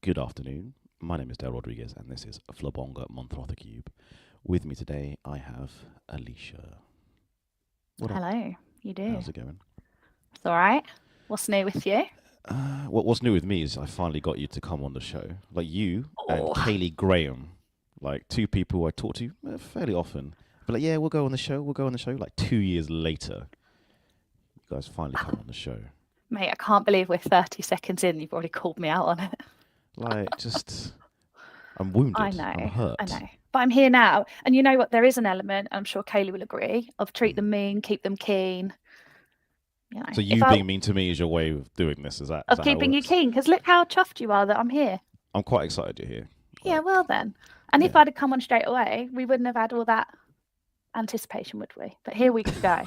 Good afternoon. My name is Dale Rodriguez, and this is Flabonga Monthrothacube. With me today, I have Aleisha. What up? Hello, you do. How's it going? It's all right. What's new with you? What's new with me is I finally got you to come on the show. Like you and Oh, Kaylee Graham, like two people I talk to fairly often. But like, yeah, we'll go on the show. We'll go on the show. Like 2 years later, you guys finally come on the show. mate, I can't believe we're 30 seconds in. You've already called me out on it. Like, just, I'm I wounded. know, I'm I hurt. know. But I'm here now. And you know what? There is an element, I'm sure Kaylee will agree, of treat Mm. them mean, keep them keen. You know, So if you I being mean to me is your way of doing this. Is that of how it keeping you works? keen, because look how chuffed you are that I'm here. I'm quite excited you're here. Yeah, Like, well then. And if yeah. I'd have come on straight away, we wouldn't have had all that anticipation, would we? But here we go.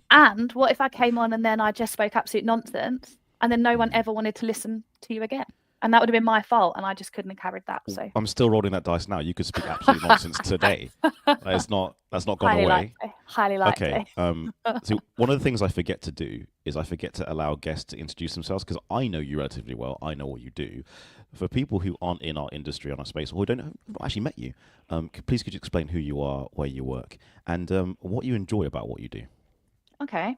And what if I came on and then I just spoke absolute nonsense and then no one Mhm. ever wanted to listen to you again? And that would have been my fault, and I just couldn't have carried that. So I'm still rolling that dice now. You could speak absolute nonsense today. That's not gone highly away. likely, highly Okay. likely. So one of the things I forget to do is I forget to allow guests to introduce themselves because I know you relatively well. I know what you do. For people who aren't in our industry, on our space, or who don't have actually met you, please could you explain who you are, where you work, and what you enjoy about what you do? Okay.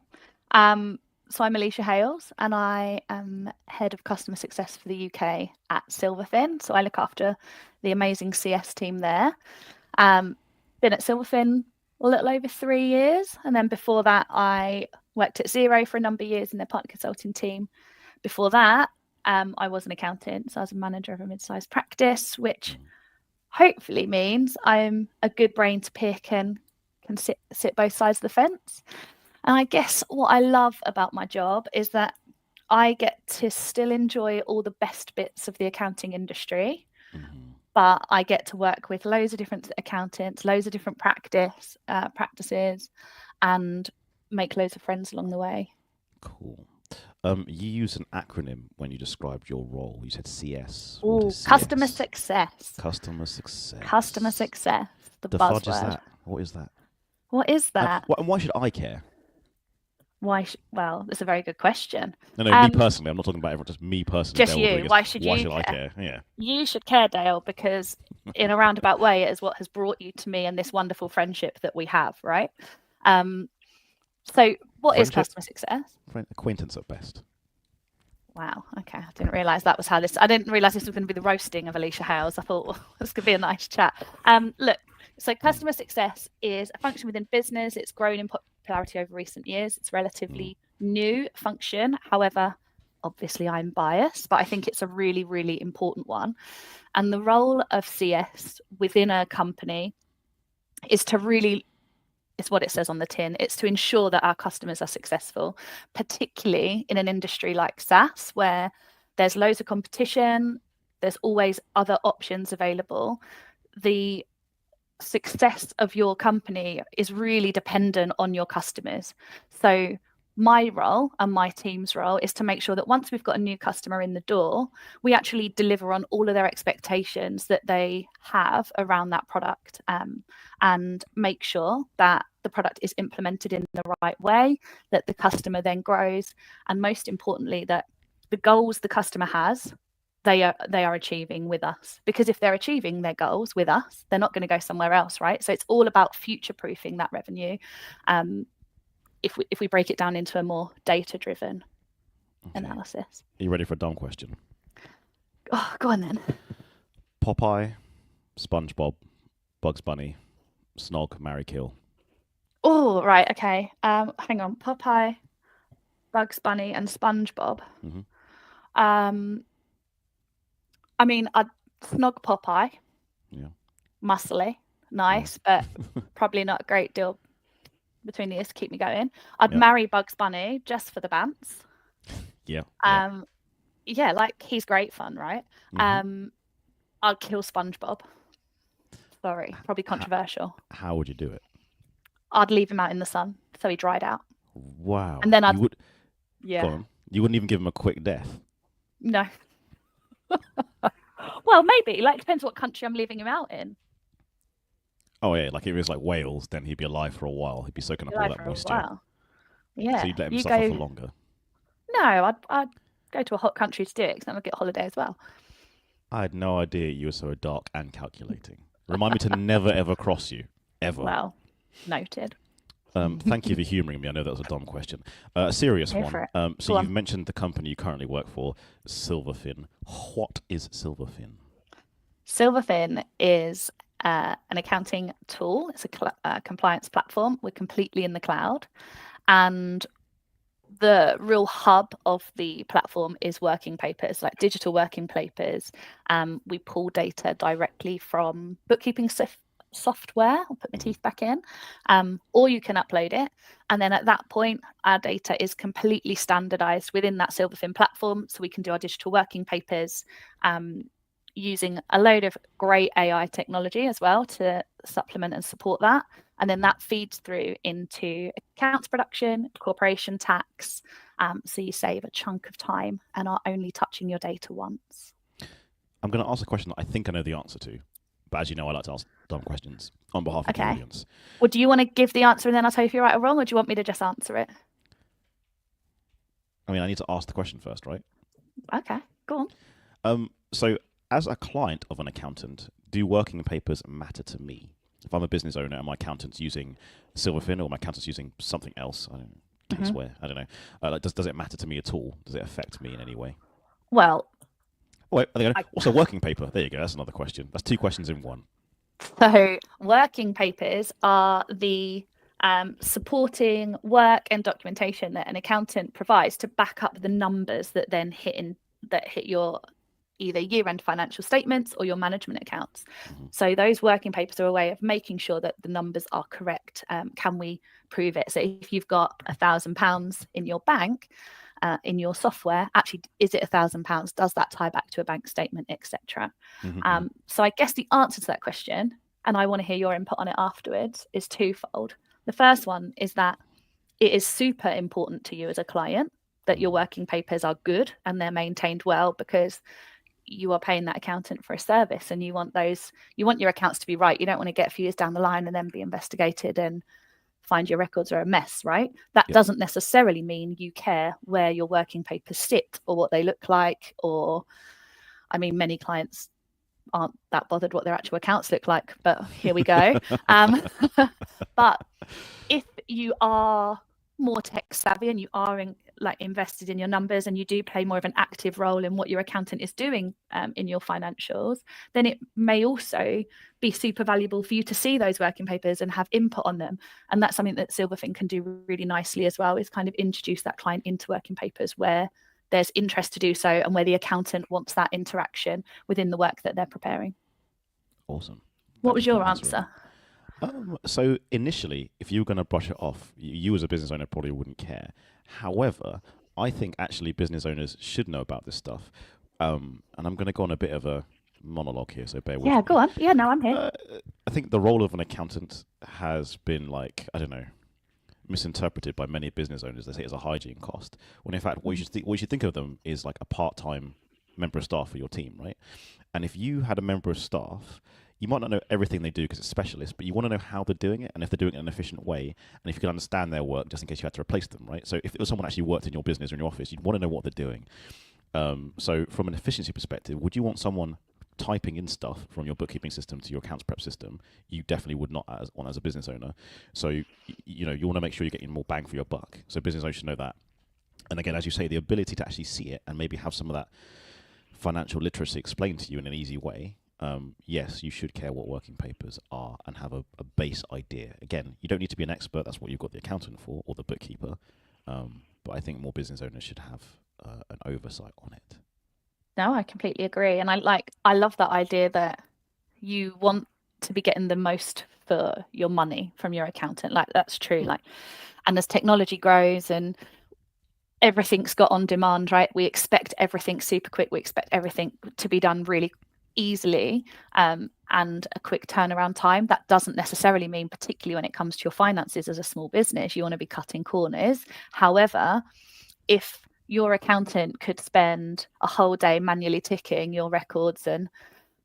So I'm Aleisha Hales, and I am head of customer success for the UK at Silverfin. So I look after the amazing CS team there. Been at Silverfin a little over 3 years, and then before that, I worked at Xero for a number of years in their partner consulting team. Before that, I was an accountant, so I was a manager of a mid-sized practice, which hopefully means I'm a good brain to pick and can sit both sides of the fence. And I guess what I love about my job is that I get to still enjoy all the best bits of the accounting industry, Mm-hmm. but I get to work with loads of different accountants, loads of different practices, and make loads of friends along the way. Cool. You used an acronym when you described your role. You said CS. What Oh, is customer CS? success. Customer success. Customer success, the The fudge is buzzword. that? What is that? What is that? Why should I care? Well, that's a very good question. No, me personally. I'm not talking about everyone. Just me personally, Just Dale you. Rodriguez. Why should Why you should I care? care? Yeah. You should care, Dale, because in a roundabout way, it is what has brought you to me and this wonderful friendship that we have, right? So what is Friendship, customer success? acquaintance at best. Wow. Okay. I didn't realize that was how this. I didn't realize this was going to be the roasting of Aleisha Hales. I thought well, this could be a nice chat. Look. So customer success is a function within business. It's grown in popularity over recent years. It's a relatively new function. However, obviously I'm biased, but I think it's a really, really important one. And the role of CS within a company is to really, it's what it says on the tin. It's to ensure that our customers are successful, particularly in an industry like SaaS, where there's loads of competition, there's always other options available. The success of your company is really dependent on your customers. So my role and my team's role is to make sure that once we've got a new customer in the door, we actually deliver on all of their expectations that they have around that product, and make sure that the product is implemented in the right way, that the customer then grows, and most importantly, that the goals the customer has they are achieving with us, because if they're achieving their goals with us, they're not going to go somewhere else, right? So it's all about future proofing that revenue, if we break it down into a more data driven analysis. Are you ready for a dumb question? Oh, go on then. Popeye, SpongeBob, Bugs Bunny, Snog, marry, kill. Oh, right, okay. Hang on. Popeye, Bugs Bunny, and SpongeBob. Mm-hmm. I mean, I'd snog Popeye. Yeah. Muscly, nice, but probably not a great deal between the ears to keep me going. I'd marry Bugs Bunny just for the bants. Yeah. Yeah, like he's great fun, right? Mm-hmm. I'd kill SpongeBob. Sorry, probably controversial. How would you do it? I'd leave him out in the sun so he dried out. Wow. And then you would. Yeah. Go on. You wouldn't even give him a quick death. No. Well, maybe. Like, depends what country I'm leaving him out in. Oh yeah, like if it was like Wales, then he'd be alive for a while. He'd be soaking up all that moisture. Yeah. So you'd let him suffer for longer. No, I'd go to a hot country to do it because then I'd get a holiday as well. I had no idea you were so dark and calculating. Remind me to never ever cross you, ever. Well, noted. Thank you for humouring me. I know that was a dumb question. A serious Here one. for it. So Go you've on. mentioned the company you currently work for, Silverfin. What is Silverfin? Silverfin is an accounting tool. It's a compliance platform. We're completely in the cloud. And the real hub of the platform is working papers, like digital working papers. We pull data directly from bookkeeping software. I'll put my teeth back in, or you can upload it. And then at that point, our data is completely standardized within that Silverfin platform. So we can do our digital working papers using a load of great AI technology as well to supplement and support that. And then that feeds through into accounts production, corporation tax. So you save a chunk of time and are only touching your data once. I'm going to ask a question that I think I know the answer to. But as you know, I like to ask dumb questions on behalf of the audience. Well, do you want to give the answer and then I'll tell you if you're right or wrong, or do you want me to just answer it? I mean, I need to ask the question first, right? Okay, go on. So as a client of an accountant, do working papers matter to me? If I'm a business owner and my accountant's using Silverfin or my accountant's using something else, I don't know, Caseware, I don't know. Does it matter to me at all? Does it affect me in any way? Well, wait, what's a working paper? There you go. That's another question. That's two questions in one. So working papers are the supporting work and documentation that an accountant provides to back up the numbers that then hit your either year-end financial statements or your management accounts. So those working papers are a way of making sure that the numbers are correct. Can we prove it? So if you've got £1,000 in your bank, in your software, actually, is it £1,000? Does that tie back to a bank statement, etc.? So I guess the answer to that question, and I want to hear your input on it afterwards, is twofold. The first one is that it is super important to you as a client that your working papers are good and they're maintained well, because you are paying that accountant for a service and you want your accounts to be right. You don't want to get a few years down the line and then be investigated and find your records are a mess, right? That doesn't necessarily mean you care where your working papers sit or what they look like, or, I mean, many clients aren't that bothered what their actual accounts look like, but here we go. But if you are more tech savvy and you are invested in your numbers and you do play more of an active role in what your accountant is doing in your financials, then it may also be super valuable for you to see those working papers and have input on them. And that's something that Silverfin can do really nicely as well, is kind of introduce that client into working papers where there's interest to do so and where the accountant wants that interaction within the work that they're preparing. Awesome. What was your answer? So initially, if you were going to brush it off, you as a business owner probably wouldn't care. However, I think actually business owners should know about this stuff. And I'm going to go on a bit of a monologue here, so bear with me. Yeah, go on. Yeah, no, I'm here. I think the role of an accountant has been, like, I don't know, misinterpreted by many business owners. They say it's a hygiene cost, when in fact what you should think of them is like a part-time member of staff for your team, right? And if you had a member of staff, you might not know everything they do because it's specialist, but you want to know how they're doing it and if they're doing it in an efficient way, and if you can understand their work just in case you had to replace them, right? So if it was someone actually worked in your business or in your office, you'd want to know what they're doing. So from an efficiency perspective, would you want someone typing in stuff from your bookkeeping system to your accounts prep system? You definitely would not as a business owner. So you want to make sure you're getting more bang for your buck. So business owners should know that. And again, as you say, the ability to actually see it and maybe have some of that financial literacy explained to you in an easy way. Yes, you should care what working papers are and have a base idea. Again, you don't need to be an expert. That's what you've got the accountant for or the bookkeeper. But I think more business owners should have an oversight on it. No, I completely agree. And I love that idea that you want to be getting the most for your money from your accountant. Like, that's true. And as technology grows and everything's got on demand, right? We expect everything super quick. We expect everything to be done really easily and a quick turnaround time. That doesn't necessarily mean, particularly when it comes to your finances as a small business, you want to be cutting corners. However, if your accountant could spend a whole day manually ticking your records and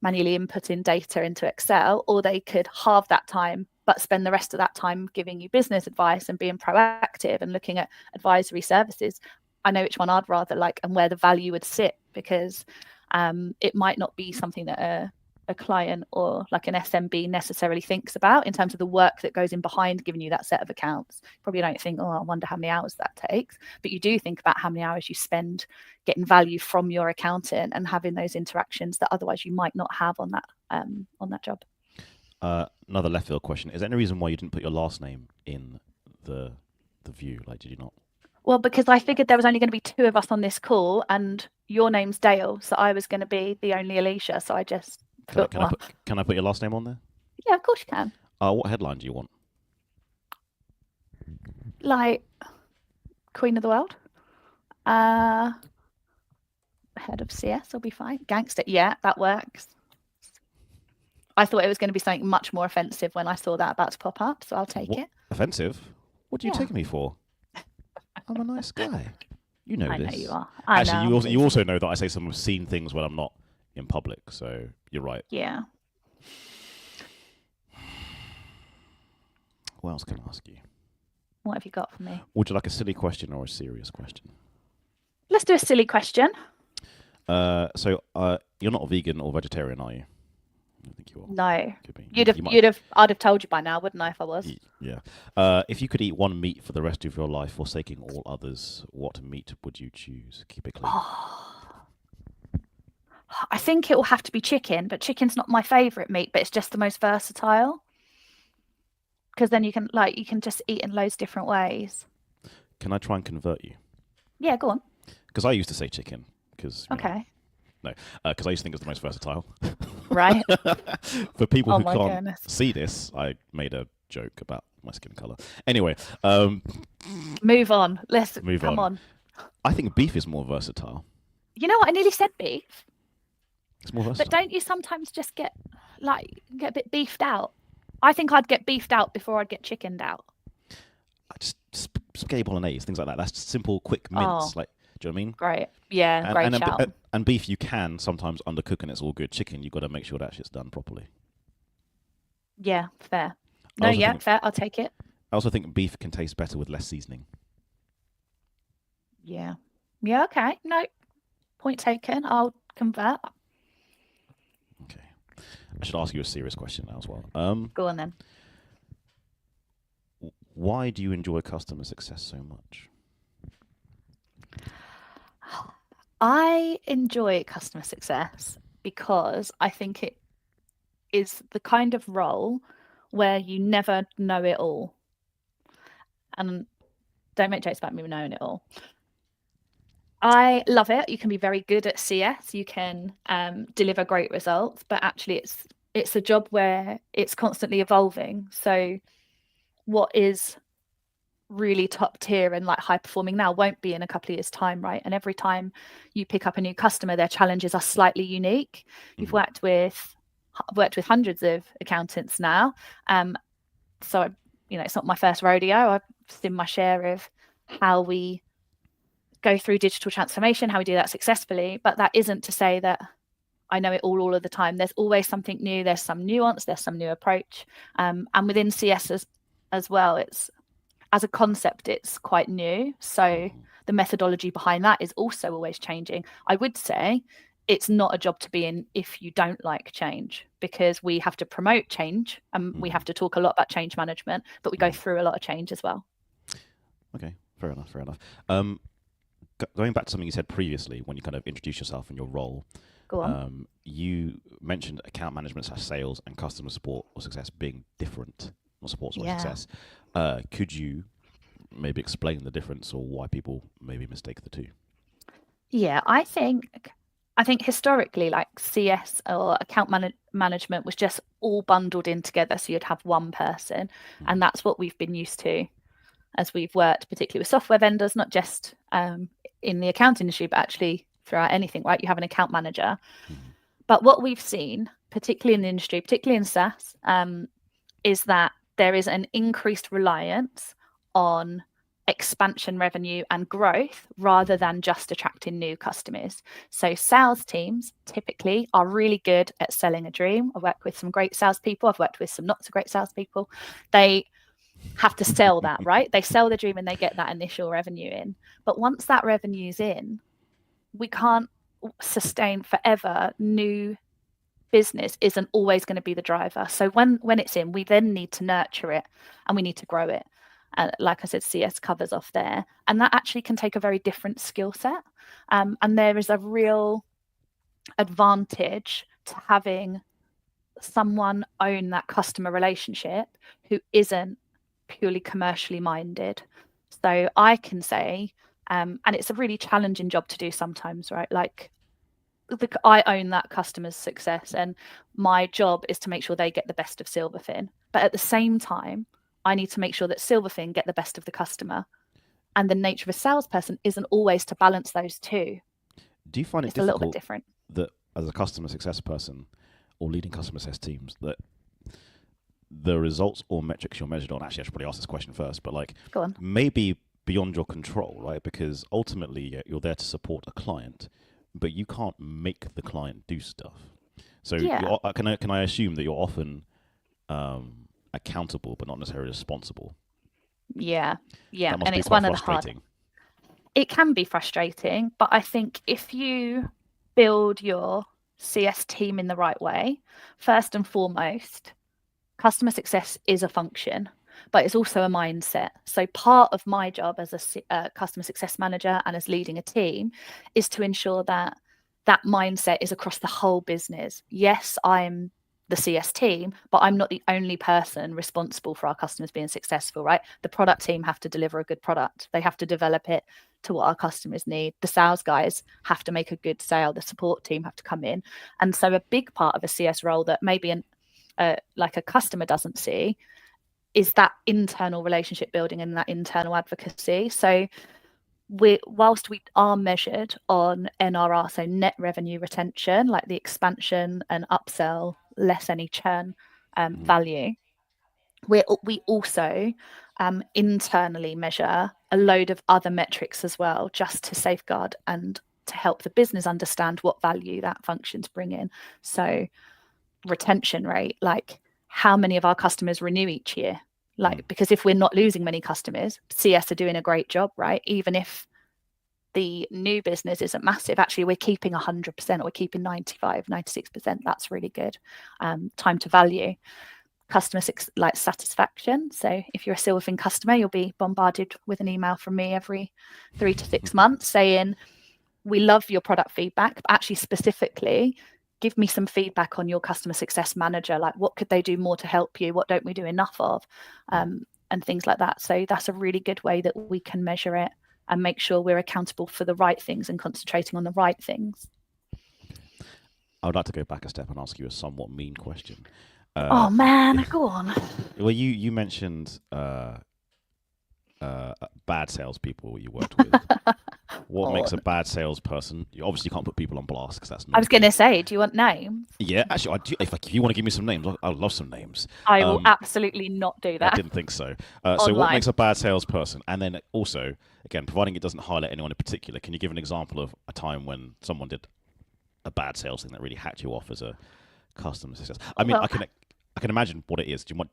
manually inputting data into Excel, or they could halve that time but spend the rest of that time giving you business advice and being proactive and looking at advisory services, I know which one I'd rather like and where the value would sit, because it might not be something that a client or like an SMB necessarily thinks about in terms of the work that goes in behind giving you that set of accounts. Probably don't think, oh, I wonder how many hours that takes, but you do think about how many hours you spend getting value from your accountant and having those interactions that otherwise you might not have on that job. Another left field question: is there any reason why you didn't put your last name in the view? Like, did you not? Well, because I figured there was only going to be 2 of us on this call, and your name's Dale, so I was going to be the only Aleisha. So I just can I put your last name on there? Yeah, of course you can. What headline do you want? Like Queen of the World. Head of CS will be fine. Gangster, yeah, that works. I thought it was going to be something much more offensive when I saw that about to pop up, so I'll take it. Offensive? What do you take me for? I'm a nice guy. You know this. I know you are. Actually, you also know that I say some obscene things when I'm not in public, so you're right. Yeah. What else can I ask you? What have you got for me? Would you like a silly question or a serious question? Let's do a silly question. So you're not a vegan or vegetarian, are you? I don't think you are. No. Could be. I'd have told you by now, wouldn't I, if I was? Yeah. If you could eat one meat for the rest of your life, forsaking all others, what meat would you choose? Keep it clean. I think it will have to be chicken, but chicken's not my favourite meat, but it's just the most versatile. Because then you can just eat in loads of different ways. Can I try and convert you? Yeah, go on. Because I used to say chicken. Because I used to think it was the most versatile. Right. For people who can't see this, I made a joke about my skin colour. Anyway. Move on. Come on. I think beef is more versatile. You know what? I nearly said beef. It's more versatile. But don't you sometimes just get a bit beefed out? I think I'd get beefed out before I'd get chickened out. Just spaghetti bolognese, things like that. That's simple, quick mince. Like, do you know what I mean? Great. Yeah, great shout. And beef, you can sometimes undercook and it's all good. Chicken, you've got to make sure that shit's done properly. Yeah, fair. Fair. I'll take it. I also think beef can taste better with less seasoning. Yeah. Yeah, okay. No, point taken. I'll convert. Okay. I should ask you a serious question now as well. Go on then. Why do you enjoy customer success so much? I enjoy customer success because I think it is the kind of role where you never know it all. And don't make jokes about me knowing it all. I love it. You can be very good at CS. You can deliver great results, but actually it's a job where it's constantly evolving. So what is really top tier and like high performing now won't be in a couple of years time, right? And every time you pick up a new customer, their challenges are slightly unique. You've worked with hundreds of accountants now, so it's not my first rodeo. I've seen my share of how we go through digital transformation, how we do that successfully, but that isn't to say that I know it all of the time. There's always something new. There's some nuance, there's some new approach, and within CS as well, it's as a concept, it's quite new. So the methodology behind that is also always changing. I would say it's not a job to be in if you don't like change, because we have to promote change and we have to talk a lot about change management, but we go through a lot of change as well. Okay, fair enough. Going back to something you said previously when you kind of introduced yourself and your role, Go on. You mentioned account management / sales and customer support or success being different. Not support or success. Could you maybe explain the difference or why people maybe mistake the two? Yeah, I think historically, like CS or account management was just all bundled in together. So you'd have one person, and that's what we've been used to as we've worked, particularly with software vendors, not just in the account industry, but actually throughout anything, right? You have an account manager. But what we've seen, particularly in the industry, particularly in SaaS, is that there is an increased reliance on expansion revenue and growth rather than just attracting new customers. So sales teams typically are really good at selling a dream. I've worked with some great salespeople. I've worked with some not so great salespeople. They have to sell that, right? They sell the dream and they get that initial revenue in. But once that revenue's in, we can't sustain forever, new business isn't always going to be the driver. So when it's in, we then need to nurture it and we need to grow it. Like I said, CS covers off there, and that actually can take a very different skill set. And there is a real advantage to having someone own that customer relationship who isn't purely commercially minded. So I can say, and it's a really challenging job to do sometimes, right? Like, I own that customer's success, and my job is to make sure they get the best of Silverfin. But at the same time, I need to make sure that Silverfin get the best of the customer. And the nature of a salesperson isn't always to balance those two. Do you find it It's a little bit difficult different. that as a customer success person or leading customer success teams, that the results or metrics you're measured on, actually I should probably ask this question first, but like Go on. maybe beyond your control, right? Because ultimately you're there to support a client, but you can't make the client do stuff. So Yeah. can I assume that you're often accountable but not necessarily responsible? Yeah. That must And be it's quite one of the hard. frustrating. It can be frustrating, but I think if you build your CS team in the right way, first and foremost, customer success is a function, but it's also a mindset. So part of my job as a customer success manager and as leading a team is to ensure that that mindset is across the whole business. Yes, I'm the CS team, but I'm not the only person responsible for our customers being successful, right? The product team have to deliver a good product. They have to develop it to what our customers need. The sales guys have to make a good sale. The support team have to come in. And so a big part of a CS role that maybe like a customer doesn't see is that internal relationship building and that internal advocacy. So whilst we are measured on NRR, so net revenue retention, like the expansion and upsell, less any churn value, we also internally measure a load of other metrics as well, just to safeguard and to help the business understand what value that function's bring in. So retention rate, like how many of our customers renew each year? Like, because if we're not losing many customers, CS are doing a great job, right? Even if the new business isn't massive, actually we're keeping 100% or we're keeping 95, 96%. That's really good. Time to value, customer like satisfaction. So if you're a Silverfin customer, you'll be bombarded with an email from me every 3 to 6 months saying, we love your product feedback, but actually specifically give me some feedback on your customer success manager. Like, what could they do more to help you? What don't we do enough of? And things like that. So that's a really good way that we can measure it and make sure we're accountable for the right things and concentrating on the right things. I would like to go back a step and ask you a somewhat mean question. Oh man, go on. Well, you mentioned bad salespeople you worked with. What makes a bad salesperson? You obviously can't put people on blast because that's not. I was going to say, do you want names? Yeah, actually, I do. If you want to give me some names, I'd love some names. I will absolutely not do that. I didn't think so. So what makes a bad salesperson? And then also, again, providing it doesn't highlight anyone in particular, can you give an example of a time when someone did a bad sales thing that really hacked you off as a customer success? I mean, I can imagine what it is. Do you want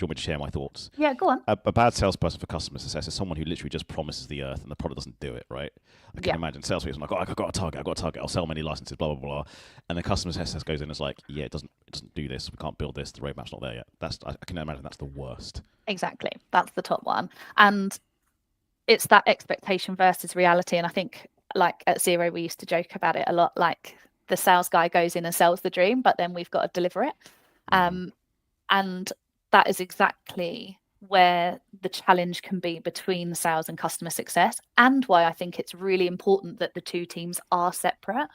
me to share my thoughts? Yeah, go on. A bad salesperson for customer success is someone who literally just promises the earth and the product doesn't do it, right? I can imagine salespeople like, oh, I've got a target, I'll sell many licenses, blah, blah, blah. And the customer success goes in and is like, yeah, it doesn't do this, we can't build this, the roadmap's not there yet. I can imagine that's the worst. Exactly. That's the top one. And it's that expectation versus reality. And I think, like at Xero, we used to joke about it a lot, like the sales guy goes in and sells the dream, but then we've got to deliver it. And that is exactly where the challenge can be between sales and customer success, and why I think it's really important that the two teams are separate,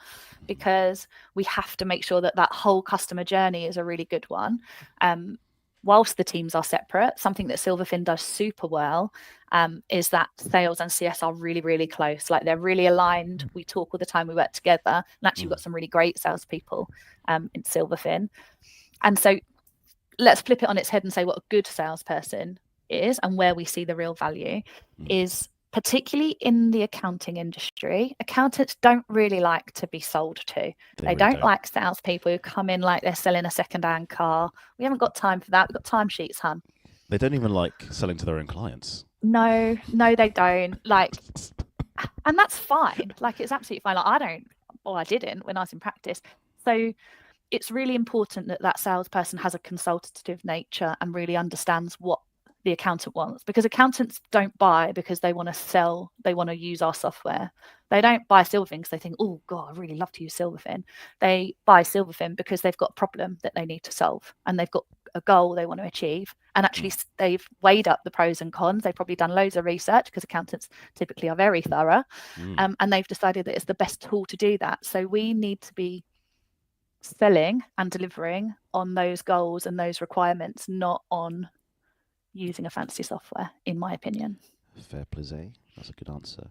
because we have to make sure that that whole customer journey is a really good one. Whilst the teams are separate, something that Silverfin does super well is that sales and CS are really, really close. Like, they're really aligned. We talk all the time. We work together. And actually, we've got some really great salespeople in Silverfin. And so let's flip it on its head and say what a good salesperson is, and where we see the real value is, particularly in the accounting industry, accountants don't really like to be sold to. They don't like salespeople who come in like they're selling a second-hand car. We haven't got time for that. We've got timesheets, hun. They don't even like selling to their own clients. No, they don't. Like, and that's fine. Like, it's absolutely fine. Like, I don't or I didn't when I was in practice. So it's really important that that salesperson has a consultative nature and really understands what the accountant wants, because accountants don't buy because they want to sell, they want to use our software. They don't buy Silverfin because they think, oh God, I really love to use Silverfin. They buy Silverfin because they've got a problem that they need to solve, and they've got a goal they want to achieve. And actually they've weighed up the pros and cons. They've probably done loads of research, because accountants typically are very thorough. And they've decided that it's the best tool to do that. So we need to be selling and delivering on those goals and those requirements, not on using a fancy software, in my opinion. Fair play. That's a good answer.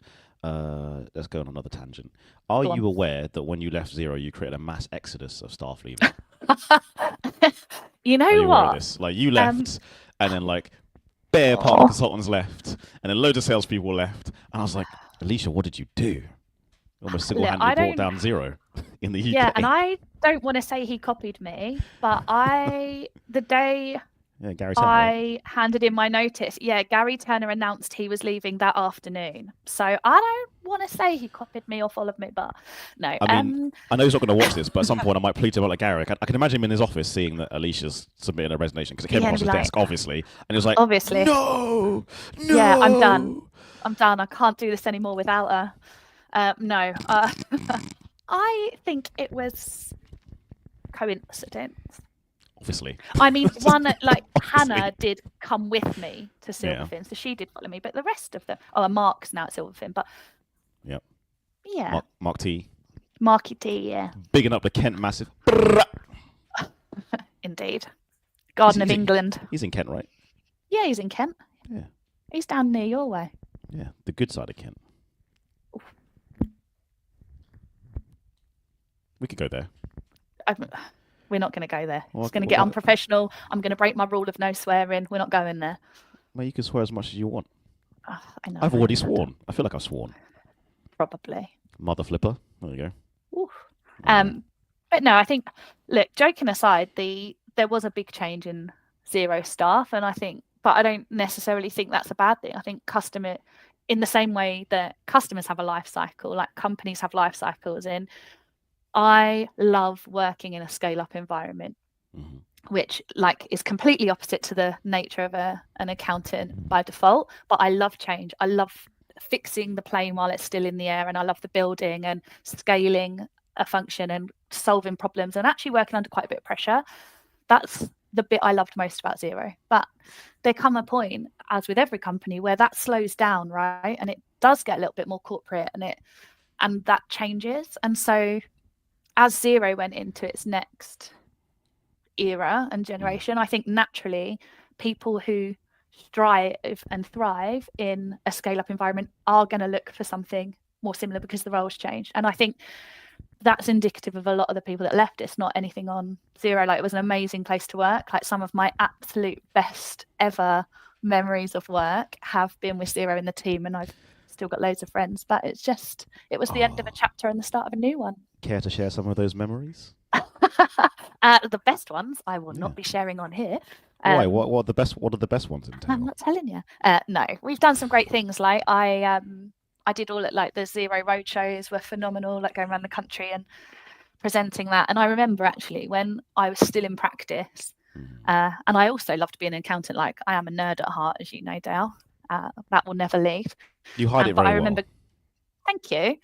Let's go on another tangent. Are you aware that when you left Xero, you created a mass exodus of staff leaving? You know what? Like, you left, and then like bare partner consultants left, and then loads of salespeople left, and I was like, Aleisha, what did you do? Almost single-handedly brought down Xero in the UK. Yeah, and I don't want to say he copied me, but the day Gary Turner, I handed in my notice, Gary Turner announced he was leaving that afternoon. So I don't want to say he copied me or followed me, but no. I mean, I know he's not going to watch this, but at some point I might plead to him like Gary. I can imagine him in his office seeing that Aleisha's submitting a resignation, because it came across his desk, obviously, and he was like, obviously, no, yeah, I'm done. I can't do this anymore without her. No, I think it was coincidence. Obviously. I mean, one, like Hannah did come with me to Silverfin, so she did follow me, but the rest of them, Mark's now at Silverfin, but yeah. Mark T. Marky T, yeah. Bigging up the Kent massive. Indeed. Garden of England. He's in Kent, right? Yeah, he's in Kent. Yeah. He's down near your way. Yeah, the good side of Kent. Oof. We could go there. We're not going to go there. It's going to get unprofessional. I'm going to break my rule of no swearing. We're not going there. Well, you can swear as much as you want. I know. I've already sworn. I feel like I've sworn. Probably. Mother flipper. There you go. Oof. But no, I think, look, joking aside, there was a big change in Xero staff, and but I don't necessarily think that's a bad thing. I think in the same way that customers have a life cycle, like companies have life cycles in. I love working in a scale-up environment, which is completely opposite to the nature of an accountant by default. But I love change. I love fixing the plane while it's still in the air, and I love the building and scaling a function and solving problems and actually working under quite a bit of pressure. That's the bit I loved most about Xero. But there come a point, as with every company, where that slows down, right? And it does get a little bit more corporate, and that changes. And so as Xero went into its next era and generation, I think naturally people who strive and thrive in a scale-up environment are going to look for something more similar, because the roles change. And I think that's indicative of a lot of the people that left. It's not anything on Xero. Like, it was an amazing place to work. Like, some of my absolute best ever memories of work have been with Xero in the team, and I've still got loads of friends, but it was the end of a chapter and the start of a new one. Care to share some of those memories? The best ones I will not be sharing on here. Why? What are the best ones in town? I'm not telling you. No, we've done some great things. Like I did all at the Xero roadshows were phenomenal, like going around the country and presenting that. And I remember actually when I was still in practice, and I also loved being an accountant. Like, I am a nerd at heart, as you know, Dale. That will never leave. You hide it very well. Thank you.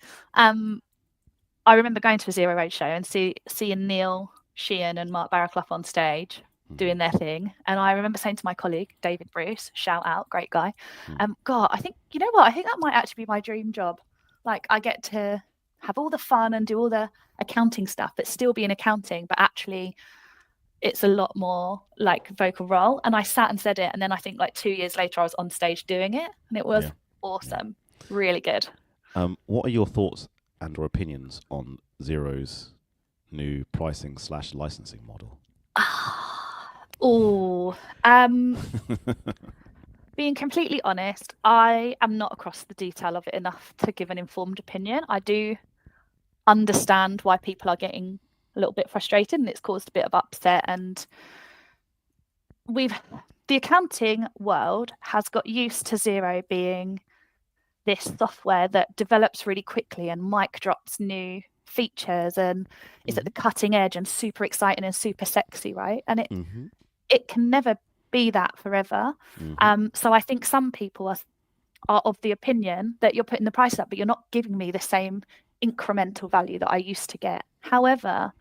I remember going to a Xero roadshow and seeing Neil Sheehan and Mark Barraclough on stage doing their thing. And I remember saying to my colleague, David Bruce, shout out, great guy. God, I think, you know what? I think that might actually be my dream job. Like, I get to have all the fun and do all the accounting stuff, but still be in accounting, but actually it's a lot more like vocal role. And I sat and said it. And then I think 2 years later, I was on stage doing it, and it was awesome. Yeah. Really good. What are your thoughts and or opinions on Xero's new pricing / licensing model? Being completely honest, I am not across the detail of it enough to give an informed opinion. I do understand why people are getting a little bit frustrated, and it's caused a bit of upset. And the accounting world has got used to Xero being this software that develops really quickly and mic drops new features and is at the cutting edge and super exciting and super sexy, right? And it can never be that forever. So I think some people are of the opinion that you're putting the price up, but you're not giving me the same incremental value that I used to get. However,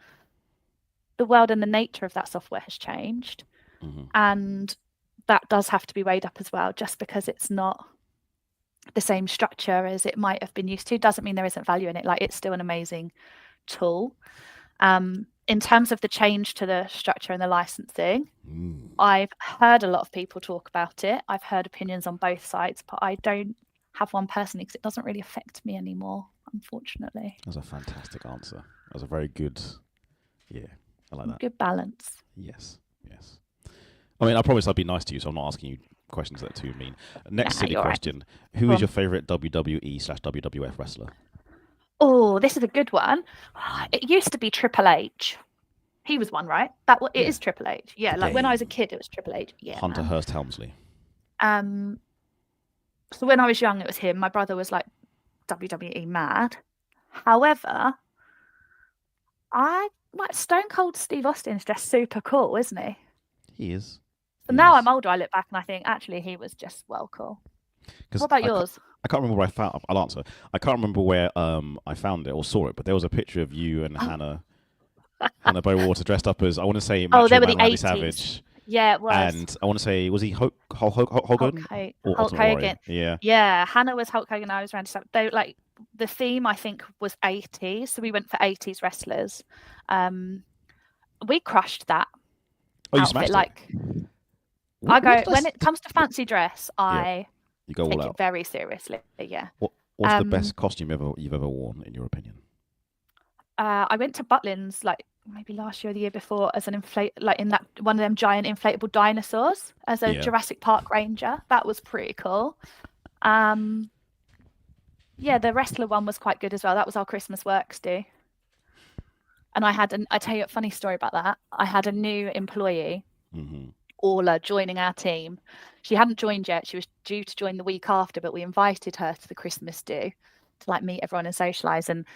the world and the nature of that software has changed, and that does have to be weighed up as well. Just because it's not the same structure as it might have been used to doesn't mean there isn't value in it. Like, it's still an amazing tool. In terms of the change to the structure and the licensing, I've heard a lot of people talk about it. I've heard opinions on both sides, but I don't have one personally because it doesn't really affect me anymore, unfortunately. That's a fantastic answer. That was a very good, I like that. Good balance. Yes. I mean, I promise I'd be nice to you, so I'm not asking you questions that are too mean. Next silly question. Right. Who is your favourite WWE/WWF wrestler? Oh, this is a good one. It used to be Triple H. He was one, right? It is Triple H. Yeah, like when I was a kid, it was Triple H. Yeah. Hunter Hearst Helmsley. So when I was young, it was him. My brother was like WWE mad. However, Stone Cold Steve Austin is just super cool, isn't he? He is. So now I'm older, I look back and I think actually he was just well cool. What about yours? I can't remember where I found. I'll answer. I can't remember where I found it or saw it, but there was a picture of you and Hannah Bowater dressed up as, I want to say, Macho they were Man the Randy 80s. Savage. Yeah, it was. And I want to say, was he Hulk Hogan? Hulk Hogan. Yeah. Hannah was Hulk Hogan. I was Randy Savage. They like the theme. I think was 80s, so we went for 80s wrestlers. We crushed that. Oh, you outfit. smashed Like, it. When it comes to fancy dress, I you go take all out. it very seriously. Yeah. What's the best costume you've ever worn, in your opinion? I went to Butlins like maybe last year or the year before as an in that one of them giant inflatable dinosaurs as a Jurassic Park ranger. That was pretty cool. The wrestler one was quite good as well. That was our Christmas works do. And I tell you a funny story about that. I had a new employee, Orla, joining our team. She hadn't joined yet. She was due to join the week after, but we invited her to the Christmas do to like meet everyone and socialise. And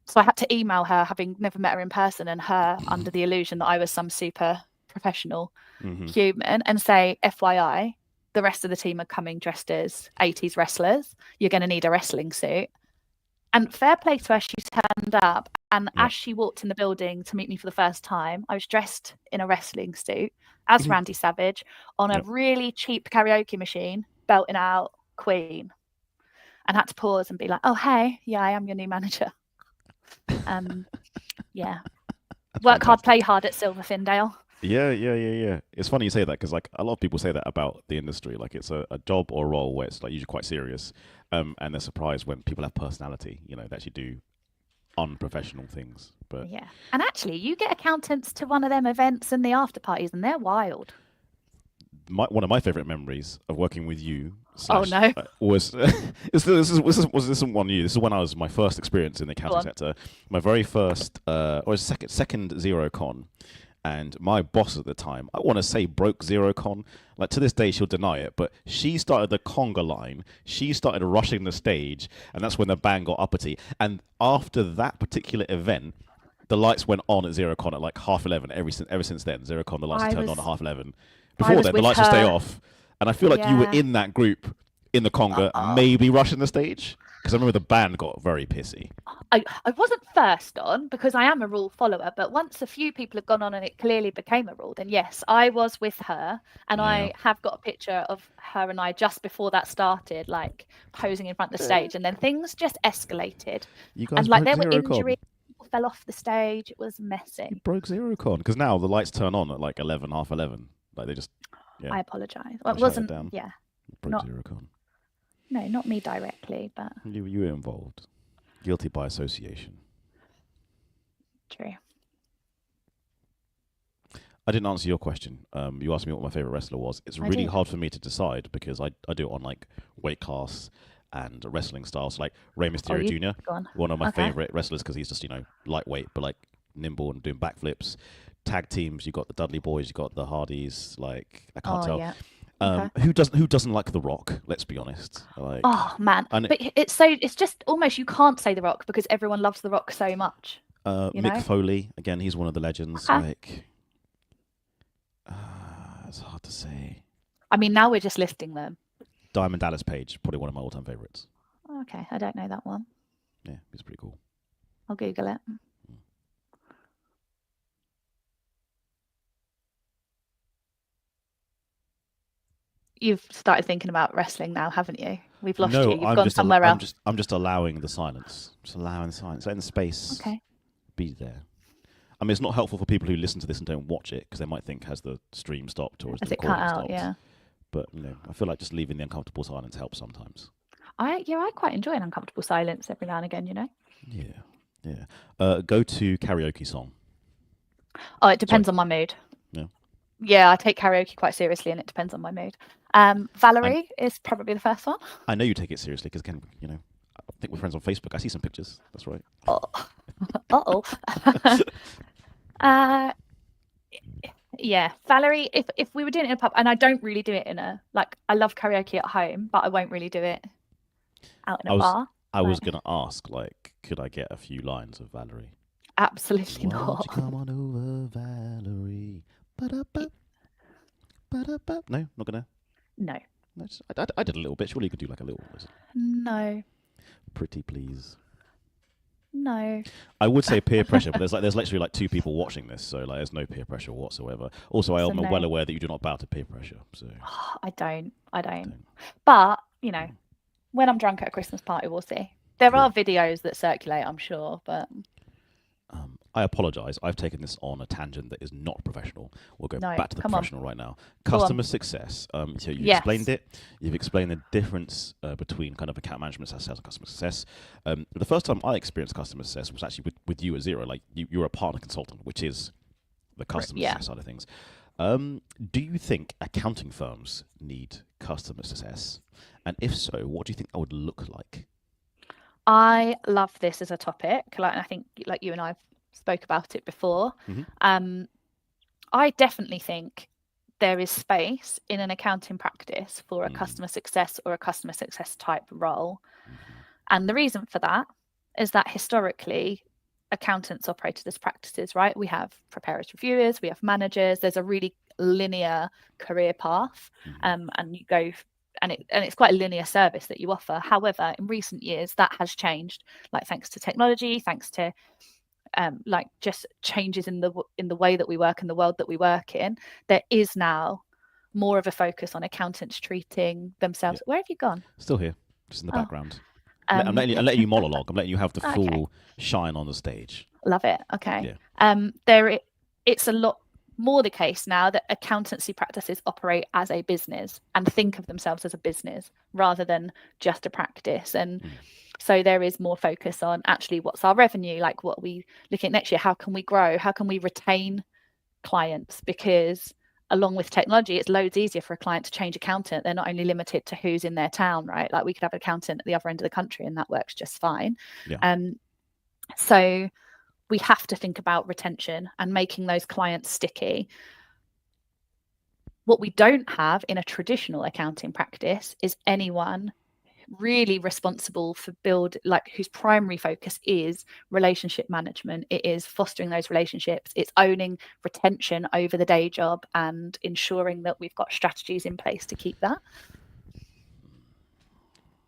so I had to email her, having never met her in person, and her under the illusion that I was some super professional human, and say, FYI, the rest of the team are coming dressed as 80s wrestlers. You're going to need a wrestling suit. And fair play to her, she turned up. And as she walked in the building to meet me for the first time, I was dressed in a wrestling suit as Randy Savage on a really cheap karaoke machine, belting out Queen. And had to pause and be like, oh, hey, I am your new manager. Work hard, play hard at Silverfin, Dale. Yeah. It's funny you say that because like a lot of people say that about the industry. Like it's a job or a role where it's like usually quite serious, and they're surprised when people have personality. You know, that actually do unprofessional things. But and actually, you get accountants to one of them events and the after parties, and they're wild. One of my favorite memories of working with you. Was this isn't one year. This is when I was my first experience in the accounting sector. My very first, or second Xero con. And my boss at the time, I want to say broke Xero con. Like to this day, she'll deny it. But she started the conga line. She started rushing the stage. And that's when the band got uppity. And after that particular event, the lights went on at Xero con at like 11:30. Ever since then, Xero con, the lights are turned on at 11:30. Before then, the lights would stay off. And I feel like you were in that group in the conga, maybe rushing the stage. Because I remember the band got very pissy. I wasn't first on because I am a rule follower, but once a few people had gone on and it clearly became a rule, then yes, I was with her, and I have got a picture of her and I just before that started, like posing in front of the stage, and then things just escalated. You guys and like there broke were Xero injuries, people fell off the stage. It was messy. You broke Xero con because now the lights turn on at like 11:30. Like they just. Yeah. I apologise. Well, it wasn't. Yeah. Broke Xero con. No, not me directly, but you were involved. Guilty by association. True. I didn't answer your question. You asked me what my favorite wrestler was. It's really hard for me to decide because I do it on like weight class and wrestling styles. Like Rey Mysterio Jr., one of my favorite wrestlers because he's just lightweight but like nimble and doing backflips. Tag teams, you got the Dudley Boys, you got the Hardys. Like I can't tell. Yeah. Okay. Who doesn't like The Rock? Let's be honest. Like, Oh man, and but it's just almost you can't say The Rock because everyone loves The Rock so much. You Mick know. Foley, again, he's one of the legends. Okay. Like, it's hard to say. I mean, now we're just listing them. Diamond Dallas Page, probably one of my all-time favorites. Okay, I don't know that one. Yeah, he's pretty cool. I'll Google it. You've started thinking about wrestling now, haven't you? We've lost you. You've gone somewhere else. I'm just allowing the silence. Just allowing the silence. Letting the space be there. I mean, it's not helpful for people who listen to this and don't watch it because they might think, has the stream stopped or has the recording stopped? Yeah. But, I feel like just leaving the uncomfortable silence helps sometimes. I quite enjoy an uncomfortable silence every now and again, Yeah. Go to karaoke song. Oh, it depends on my mood. Yeah. Yeah, I take karaoke quite seriously and it depends on my mood. Valerie is probably the first one. I know you take it seriously because, again, I think we're friends on Facebook. I see some pictures. That's right. Uh-oh. Yeah, Valerie, if we were doing it in a pub, and I don't really do it I love karaoke at home, but I won't really do it out in a bar. I was going to ask, could I get a few lines of Valerie? Absolutely Why not. don't you come on over, Valerie? Ba-da-ba, ba-da-ba. No, not going to? No. I did a little bit. Surely you could do a little. No. Pretty please. No. I would say peer pressure, but there's literally two people watching this, so there's no peer pressure whatsoever. Also, I am well aware that you do not bow to peer pressure. So I don't. But when I'm drunk at a Christmas party, we'll see. There are videos that circulate, I'm sure, but I apologise. I've taken this on a tangent that is not professional. We'll go back to the professional right now. Customer success. So you explained it. You've explained the difference between kind of account management, sales, and customer success. The first time I experienced customer success was actually with you at Xero. You're a partner consultant, which is the customer success side of things. Do you think accounting firms need customer success? And if so, what do you think that would look like? I love this as a topic. I think you and I spoke about it before. Mm-hmm. I definitely think there is space in an accounting practice for a customer success or a customer success type role. And the reason for that is that historically accountants operated as practices, right? We have preparers, reviewers, we have managers. There's a really linear career path, and you go, and it's quite a linear service that you offer. However, in recent years, that has changed, thanks to technology, thanks to just changes in the way that we work and the world that we work in. There is now more of a focus on accountants treating themselves. Where have you gone? Still here, just in the background. I'm letting you monologue. I'm letting you have the full shine on the stage. Love it. Okay. Yeah. It's a lot more the case now that accountancy practices operate as a business and think of themselves as a business rather than just a practice. And so there is more focus on actually what's our revenue, what are we looking at next year? How can we grow? How can we retain clients? Because along with technology, it's loads easier for a client to change accountant. They're not only limited to who's in their town, right? We could have an accountant at the other end of the country and that works just fine. Yeah. So we have to think about retention and making those clients sticky. What we don't have in a traditional accounting practice is anyone really responsible for whose primary focus is relationship management. It is fostering those relationships. It's owning retention over the day job and ensuring that we've got strategies in place to keep that.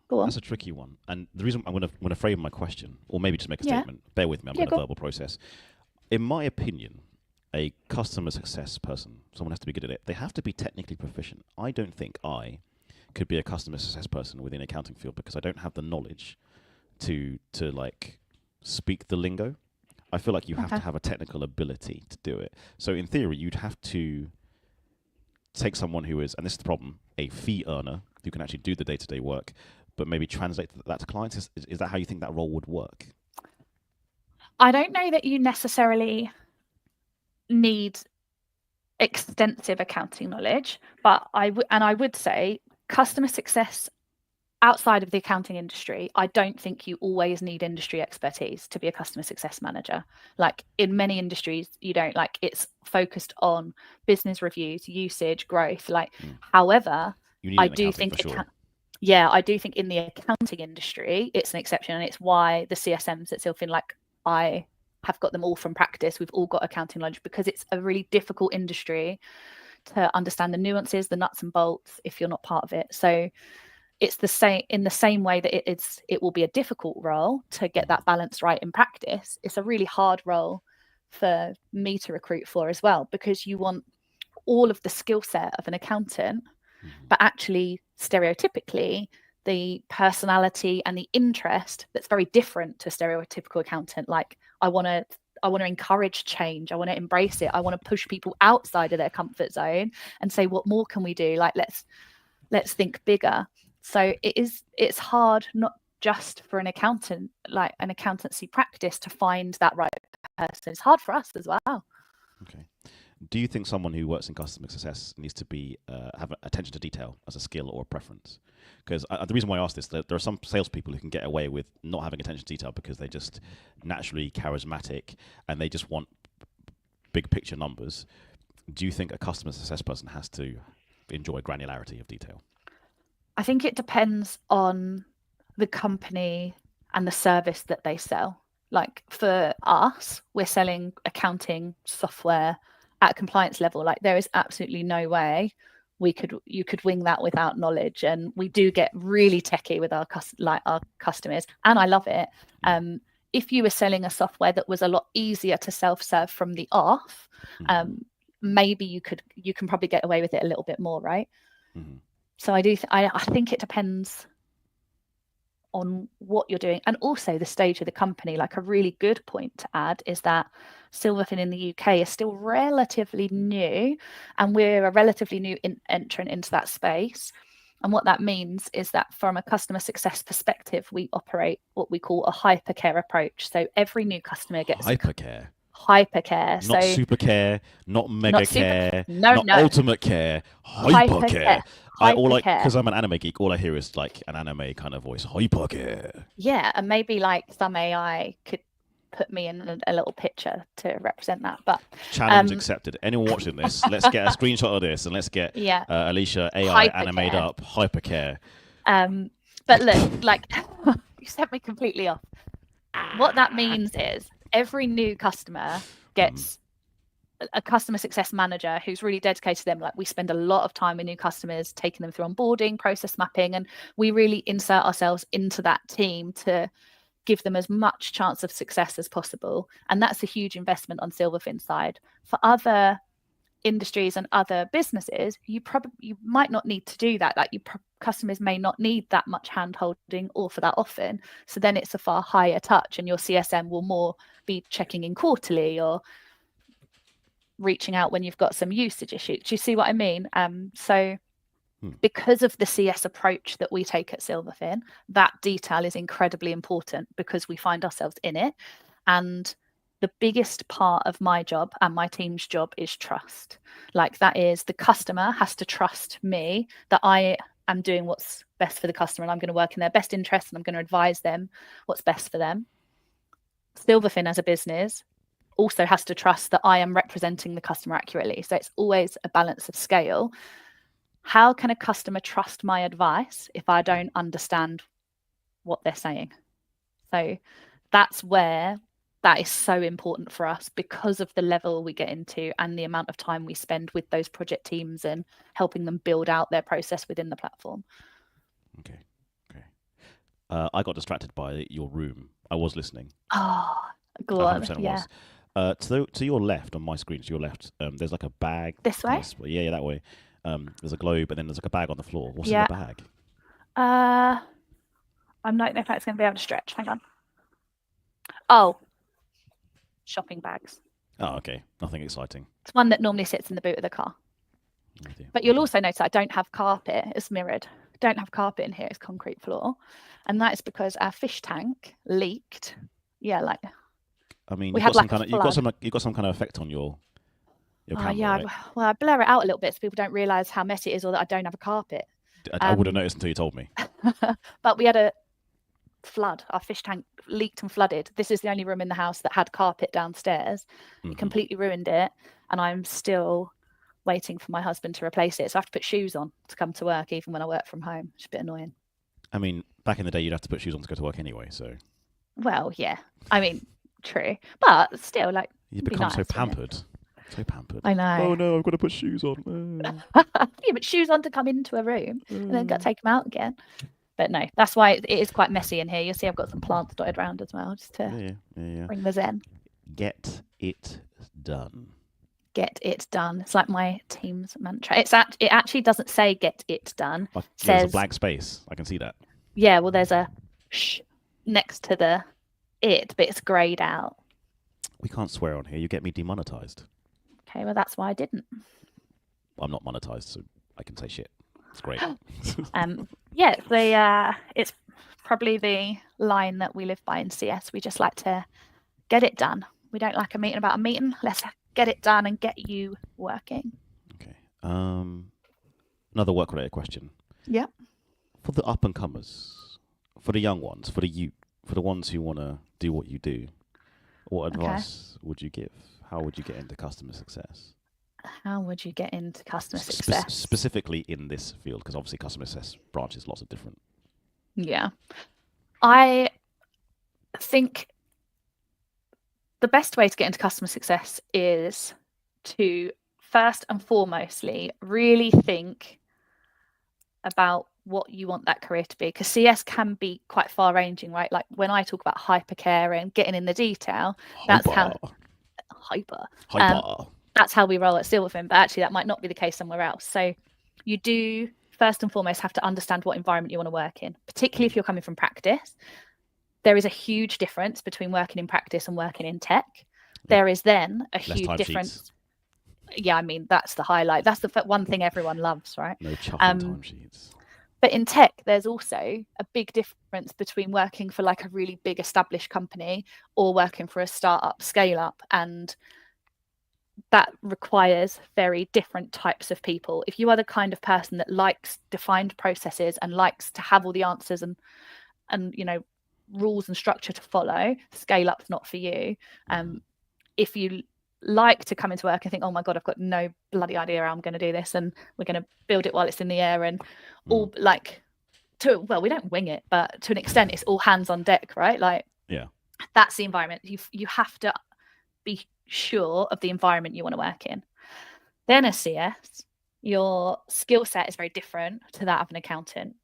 Go on. That's a tricky one. And the reason I'm going to frame my question, or maybe just make a statement, bear with me, I'm in a verbal process. In my opinion, a customer success person, someone has to be good at it. They have to be technically proficient. I don't think I could be a customer success person within the accounting field because I don't have the knowledge to speak the lingo. I feel like you have to have a technical ability to do it. So in theory, you'd have to take someone who is, and this is the problem, a fee earner who can actually do the day-to-day work, but maybe translate that to clients. Is that how you think that role would work? I don't know that you necessarily need extensive accounting knowledge, but I would say customer success outside of the accounting industry, I don't think you always need industry expertise to be a customer success manager. Like in many industries, you don't. Like it's focused on business reviews, usage, growth. Like, however, I do think I do think in the accounting industry, it's an exception, and it's why the CSMs at Silverfin, like I have got them all from practice. We've all got accounting knowledge because it's a really difficult industry to understand the nuances, the nuts and bolts if you're not part of it. So it's the same in the same way that it will be a difficult role to get that balance right in practice. It's a really hard role for me to recruit for as well, because you want all of the skill set of an accountant, but actually stereotypically the personality and the interest that's very different to a stereotypical accountant. Like I want to encourage change. I want to embrace it. I want to push people outside of their comfort zone and say, what more can we do? Like let's think bigger. So it's hard, not just for an accountant, like an accountancy practice, to find that right person. It's hard for us as well. Okay. Do you think someone who works in customer success needs to be have attention to detail as a skill or a preference? Because the reason why I ask this, there are some salespeople who can get away with not having attention to detail because they're just naturally charismatic and they just want big picture numbers. Do you think a customer success person has to enjoy granularity of detail? I think it depends on the company and the service that they sell. Like for us, we're selling accounting software at a compliance level. Like there is absolutely no way you could wing that without knowledge. And we do get really techie with our customers, and I love it. If you were selling a software that was a lot easier to self-serve from the off, maybe you can probably get away with it a little bit more, right? So I think it depends on what you're doing, and also the stage of the company. Like a really good point to add is that Silverfin in the UK is still relatively new, and we're a relatively new entrant into that space. And what that means is that from a customer success perspective, we operate what we call a hypercare approach. So every new customer gets hypercare. Not super care, not mega care, not ultimate care, hypercare. Because I'm an anime geek, all I hear is like an anime kind of voice, hypercare. Yeah, and maybe like some AI could put me in a little picture to represent that. But challenge accepted. Anyone watching this, let's get a screenshot of this and let's get Aleisha AI animated up, hypercare. But look, like you set me completely off. What that means is every new customer gets a customer success manager who's really dedicated to them. Like we spend a lot of time with new customers, taking them through onboarding, process mapping, and we really insert ourselves into that team to give them as much chance of success as possible. And that's a huge investment on Silverfin's side. For other industries and other businesses, you might not need to do that. Like customers may not need that much hand holding or for that often. So then it's a far higher touch, and your CSM will more be checking in quarterly or reaching out when you've got some usage issues. Do you see what I mean? Because of the CS approach that we take at Silverfin, that detail is incredibly important because we find ourselves in it. And the biggest part of my job and my team's job is trust. Like that is, the customer has to trust me that I am doing what's best for the customer, and I'm going to work in their best interest, and I'm going to advise them what's best for them. Silverfin as a business also has to trust that I am representing the customer accurately. So it's always a balance of scale. How can a customer trust my advice if I don't understand what they're saying? So that's where that is so important for us, because of the level we get into and the amount of time we spend with those project teams and helping them build out their process within the platform. Okay. I got distracted by your room. I was listening. Oh, go on. Yeah. To your left, on my screen, to your left, there's like a bag. This way? Yeah, that way. There's a globe, and then there's like a bag on the floor. What's in the bag? I'm not know if that's going to be able to stretch. Hang on. Oh, shopping bags. Oh, okay. Nothing exciting. It's one that normally sits in the boot of the car. But you'll also notice I don't have carpet. It's mirrored. Don't have carpet in here. It's concrete floor, and that is because our fish tank leaked. Yeah, like. I mean, you've got some kind of effect on your camera. Yeah, right? Well, I blur it out a little bit so people don't realise how messy it is, or that I don't have a carpet. I would have noticed until you told me. But we had a flood. Our fish tank leaked and flooded. This is the only room in the house that had carpet downstairs. It completely ruined it, and I'm still waiting for my husband to replace it. So I have to put shoes on to come to work, even when I work from home. It's a bit annoying. I mean, back in the day, you'd have to put shoes on to go to work anyway. So. Well, yeah. I mean, true, but still, like, you become nice, so pampered. So pampered. I know. Oh no, I've got to put shoes on. Yeah, but shoes on to come into a room and then got to take them out again. But no, that's why it is quite messy in here. You'll see I've got some plants dotted around as well, just to bring the zen. Get it done. Get it done. It's like my team's mantra. It actually doesn't say get it done. Like, there's a blank space. I can see that. Yeah, well, there's a sh next to the it, but it's greyed out. We can't swear on here. You get me demonetized. Okay, well, that's why I didn't. Well, I'm not monetized, so I can say shit. It's great. Yeah, it's probably the line that we live by in CS. We just like to get it done. We don't like a meeting about a meeting. Let's get it done and get you working. Okay. Another work-related question. Yeah. For the up-and-comers, for the young ones, for the ones who want to do what you do, what advice would you give? How would you get into customer success? How would you get into customer success? Specifically in this field, because obviously customer success branches lots of different. Yeah. I think the best way to get into customer success is to first and foremostly really think about what you want that career to be, because CS can be quite far ranging, right? Like when I talk about hypercare and getting in the detail, that's how hyper. That's how we roll at Silverfin, but actually that might not be the case somewhere else. So you do first and foremost have to understand what environment you want to work in, particularly if you're coming from practice. There is a huge difference between working in practice and working in tech. There is then a huge difference. Yeah, I mean, that's the highlight. That's the one thing everyone loves, right? No chuffing timesheets. But in tech, there's also a big difference between working for like a really big established company or working for a startup scale up. And that requires very different types of people. If you are the kind of person that likes defined processes and likes to have all the answers and rules and structure to follow, scale up's not for you. If you like to come into work and think, oh my god, I've got no bloody idea how I'm going to do this, and we're going to build it while it's in the air, and all like we don't wing it, but to an extent it's all hands on deck, right? Like, yeah, that's the environment. You have to be sure of the environment you want to work in. Then as CS, your skill set is very different to that of an accountant.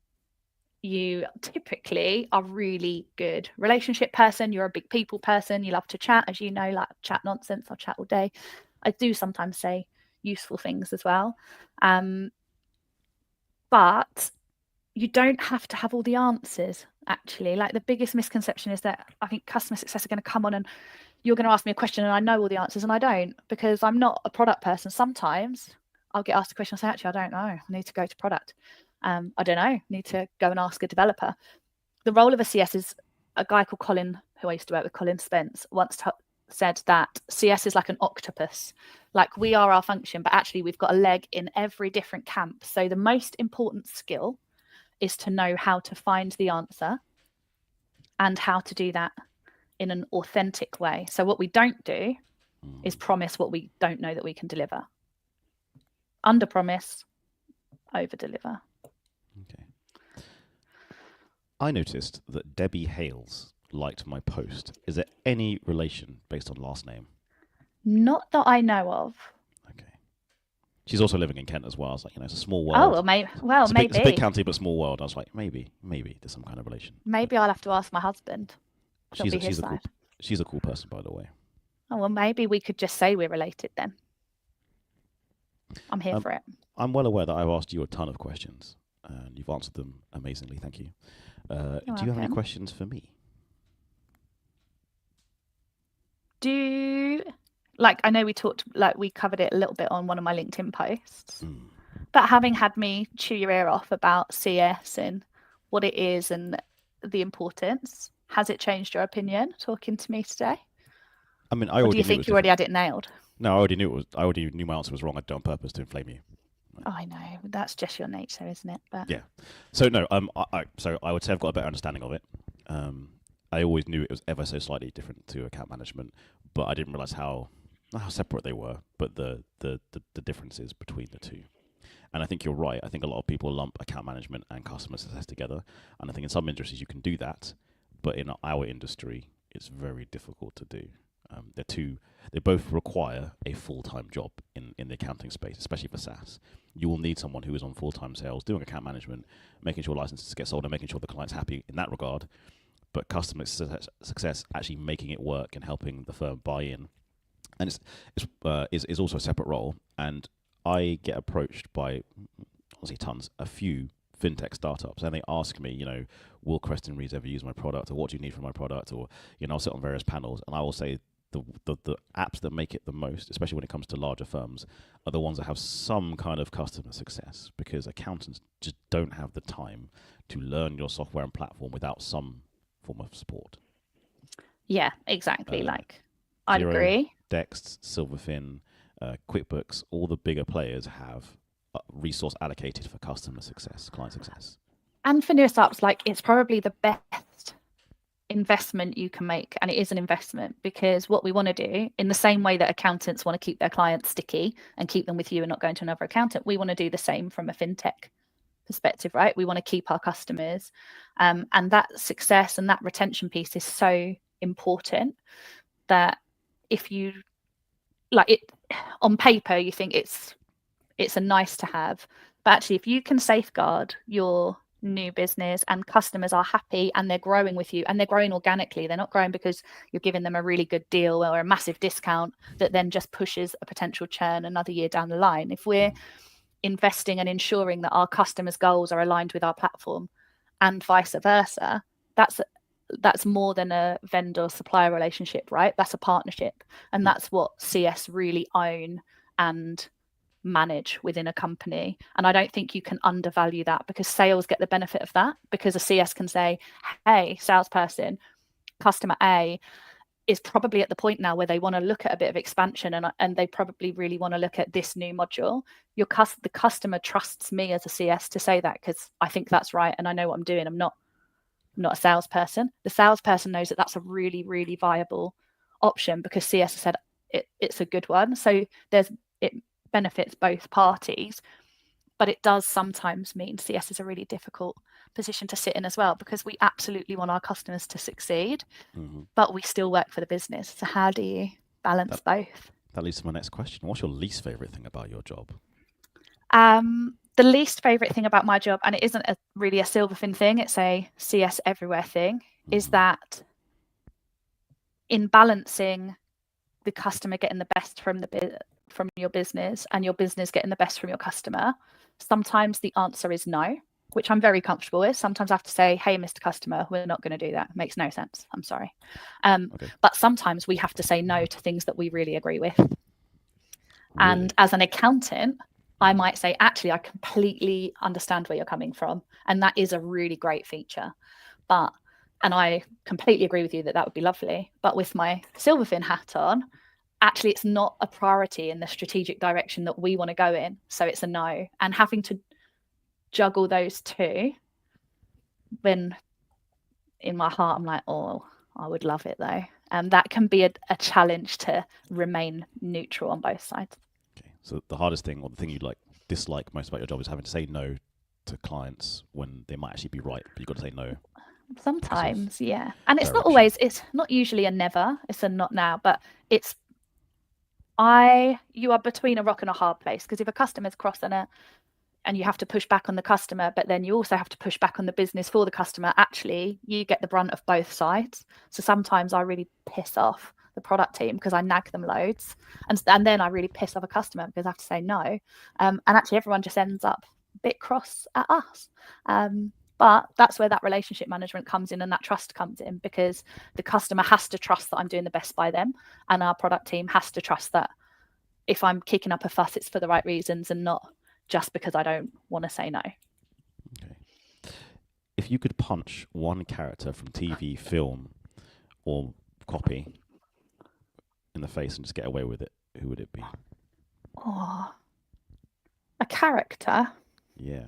You typically are really good relationship person. You're a big people person. You love to chat, as you know, like chat nonsense. I'll chat all day. I do sometimes say useful things as well. But you don't have to have all the answers, actually. Like the biggest misconception is that I think customer success are going to come on and you're going to ask me a question and I know all the answers, and I don't, because I'm not a product person. Sometimes I'll get asked a question and say, actually, I don't know. I need to go to product. I don't know, need to go and ask a developer. The role of a CS is, a guy called Colin, who I used to work with, Colin Spence, once said that CS is like an octopus. Like we are our function, but actually we've got a leg in every different camp. So the most important skill is to know how to find the answer and how to do that in an authentic way. So what we don't do is promise what we don't know that we can deliver. Under promise, over deliver. Okay. I noticed that Debbie Hales liked my post. Is there any relation based on last name? Not that I know of. Okay. She's also living in Kent as well. I was like, it's a small world. Oh, well, maybe. It's a big county, but small world. I was like, maybe there's some kind of relation. Maybe I'll have to ask my husband. She's a cool person, by the way. Oh, well, maybe we could just say we're related then. I'm here for it. I'm well aware that I've asked you a ton of questions, and you've answered them amazingly. Thank you. Do you have any questions for me? I know we covered it a little bit on one of my LinkedIn posts, but having had me chew your ear off about CS and what it is and the importance, has it changed your opinion talking to me today? I mean, or do you think you already had it nailed? No, I already knew my answer was wrong. I did it on purpose to inflame you. Oh, I know. That's just your nature, isn't it? But Yeah. So no, so I would say I've got a better understanding of it. I always knew it was ever so slightly different to account management, but I didn't realize how separate they were, but the differences between the two. And I think you're right. I think a lot of people lump account management and customer success together, and I think in some industries you can do that, but in our industry, it's very difficult to do. They both require a full-time job in the accounting space, especially for SaaS. You will need someone who is on full-time sales, doing account management, making sure licenses get sold, and making sure the client's happy in that regard. But customer success, actually making it work and helping the firm buy in, and is also a separate role. And I get approached by, honestly, a few fintech startups, and they ask me, will Creston Reeds ever use my product, or what do you need from my product, or I'll sit on various panels, and I will say the apps that make it the most, especially when it comes to larger firms, are the ones that have some kind of customer success, because accountants just don't have the time to learn your software and platform without some form of support. yeah, exactly. I'd Xero, agree. Dext, Silverfin, QuickBooks, all the bigger players have resource allocated for customer success, client success. And for newer startups, it's probably the best investment you can make, and it is an investment, because what we want to do, in the same way that accountants want to keep their clients sticky and keep them with you and not going to another accountant, we want to do the same from a fintech perspective, right? We want to keep our customers, and that success and that retention piece is so important that if you it on paper, you think it's a nice to have, but actually if you can safeguard your new business and customers are happy and they're growing with you and they're growing organically, they're not growing because you're giving them a really good deal or a massive discount that then just pushes a potential churn another year down the line. If we're investing and ensuring that our customers' goals are aligned with our platform and vice versa, that's more than a vendor supplier relationship, right? That's a partnership, and that's what CS really own and manage within a company. And I don't think you can undervalue that, because sales get the benefit of that, because a CS can say, hey, salesperson, customer A is probably at the point now where they want to look at a bit of expansion, and they probably really want to look at this new module. The customer trusts me as a CS to say that, because I think that's right and I know what I'm doing. I'm not a salesperson. The salesperson knows that that's a really, really viable option, because CS has said it's a good one. So it benefits both parties, but it does sometimes mean CS is a really difficult position to sit in as well, because we absolutely want our customers to succeed, but we still work for the business. So how do you balance both? That leads to my next question. What's your least favorite thing about your job? The least favorite thing about my job, and it isn't really a Silverfin thing, it's a CS everywhere thing, is that in balancing the customer getting the best from your business and your business getting the best from your customer, sometimes the answer is no, which I'm very comfortable with. Sometimes I have to say, hey, Mr. Customer, we're not going to do that. It makes no sense. I'm sorry. Okay. But sometimes we have to say no to things that we really agree with. Really? And as an accountant, I might say, actually, I completely understand where you're coming from. And that is a really great feature. And I completely agree with you that would be lovely. But with my Silverfin hat on, actually, it's not a priority in the strategic direction that we want to go in. So it's a no. And having to juggle those two, when in my heart, I'm like, oh, I would love it though. And that can be a challenge to remain neutral on both sides. Okay. So the hardest thing, or the thing you dislike most about your job, is having to say no to clients when they might actually be right, but you've got to say no. Sometimes, yeah. And it's not always, it's not usually a never, it's a not now, but it's, you are between a rock and a hard place, because if a customer's crossing it and you have to push back on the customer, but then you also have to push back on the business for the customer, actually, you get the brunt of both sides. So sometimes I really piss off the product team because I nag them loads. And then I really piss off a customer because I have to say no. And actually, everyone just ends up a bit cross at us. But that's where that relationship management comes in and that trust comes in, because the customer has to trust that I'm doing the best by them. And our product team has to trust that if I'm kicking up a fuss, it's for the right reasons and not just because I don't want to say no. Okay. If you could punch one character from TV, film, or copy in the face and just get away with it, who would it be? Oh, A character. Yeah.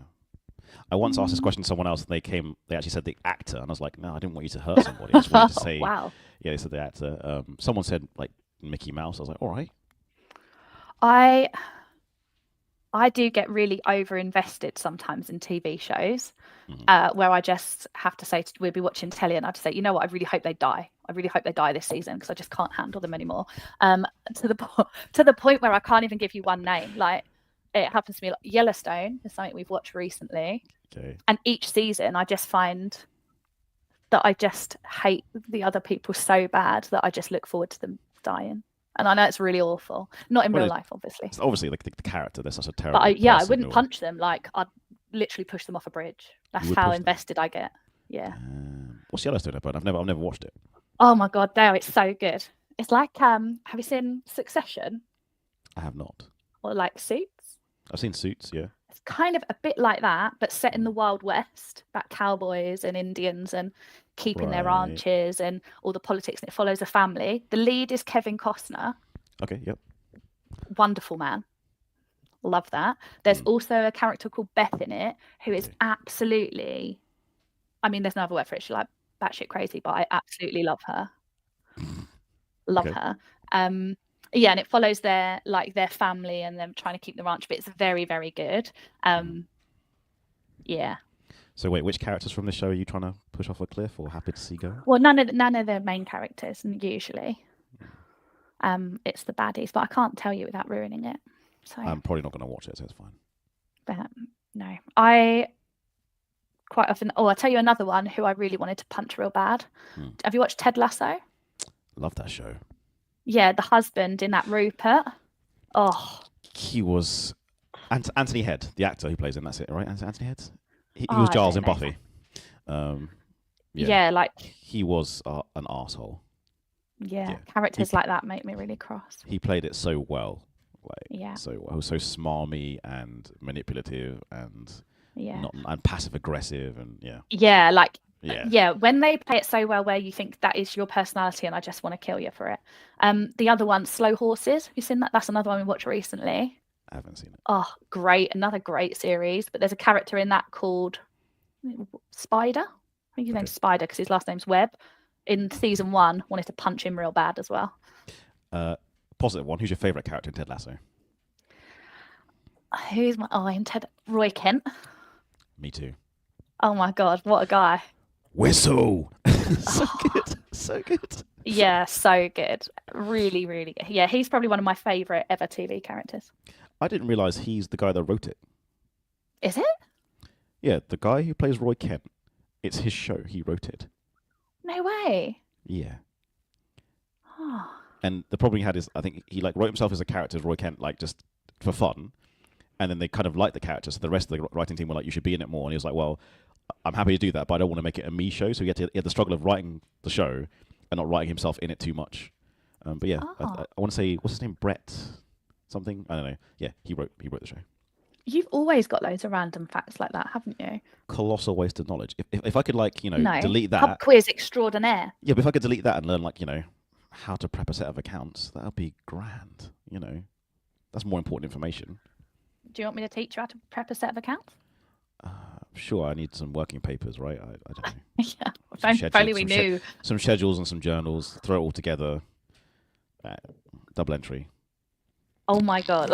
I once asked this question to someone else, and they actually said the actor, and I was like, no, I didn't want you to hurt somebody. I just wanted to say, Wow. yeah, they said the actor. Someone said like Mickey Mouse. I was like, all right. I do get really over invested sometimes in TV shows, Mhm. where I just have to say, we'll be watching telly and I have to say, you know what, I really hope they die. I really hope they die this season because I just can't handle them anymore. To the point where I can't even give you one name. Like, it happens to me. Like Yellowstone is something we've watched recently, Okay. and each season I just find that I just hate the other people so bad that I just look forward to them dying. And I know it's really awful. Not in Well, real life, obviously. It's obviously like the character. They're such a But terrible I person. wouldn't punch them. Like, I'd literally push them off a bridge. That's would how push them? invested I get. Yeah. What's Yellowstone about? I've never watched it. Oh my god, Dale, it's so good. It's like have you seen Succession I have not. or like Suits? I've seen Suits. Yeah. It's kind of a bit like that, but set in the Wild West, about cowboys and Indians and keeping their Right. ranches and all the politics. And it follows a family. The lead is Kevin Costner. Okay. Yep. Wonderful man. Love that. There's also a character called Beth in it who is absolutely, I mean, there's no other word for it. She's like batshit crazy, but I absolutely love her. Love her. Yeah, and it follows their family and them trying to keep the ranch, but it's very, very good. Yeah. So wait, which characters from the show are you trying to push off a cliff or happy to see go? Well, none of the main characters usually. It's the baddies, but I can't tell you without ruining it. So I'm probably not going to watch it, so it's fine. But no, I quite often. Oh, I'll tell you another one who I really wanted to punch real bad. Have you watched Ted Lasso? Love that show. Yeah, the husband in that Rupert. Oh, He was Anthony Head, the actor who plays him. That's it, right? Anthony Head. He was Giles in Buffy. Yeah, like he was an asshole. Yeah, characters like that make me really cross. He played it so well, so smarmy and manipulative and and passive aggressive and when they play it so well, where you think that is your personality, and I just want to kill you for it. The other one, Slow Horses. Have you seen that? That's another one we watched recently. I haven't seen it. Oh, great! Another great series. But there's a character in that called Spider. I think his name's Spider because his last name's Webb. In season 1, wanted to punch him real bad as well. Positive one. Who's your favourite character in Ted Lasso? Who's my in Ted? Roy Kent. Me too. Oh my god, what a guy! Whistle. So good. So good. Yeah, so good. Really, really good. Yeah, he's probably one of my favourite ever TV characters. I didn't realise he's the guy that wrote it. Is it? Yeah, the guy who plays Roy Kent. It's his show. He wrote it. No way. Yeah. And the problem he had is, I think he wrote himself as a character as Roy Kent, just for fun. And then they kind of liked the character, so the rest of the writing team were like, you should be in it more. And he was like, well, I'm happy to do that, but I don't want to make it a me show. So he had the struggle of writing the show and not writing himself in it too much. But yeah, I want to say, what's his name? Brett something? I don't know. Yeah, he wrote the show. You've always got loads of random facts like that, haven't you? Colossal waste of knowledge. If I could delete that. Pub quiz extraordinaire. Yeah, but if I could delete that and learn how to prep a set of accounts, that would be grand. That's more important information. Do you want me to teach you how to prep a set of accounts? Sure, I need some working papers, right? I don't know. Yeah, if only we knew. Some schedules and some journals, throw it all together, double entry. Oh my god,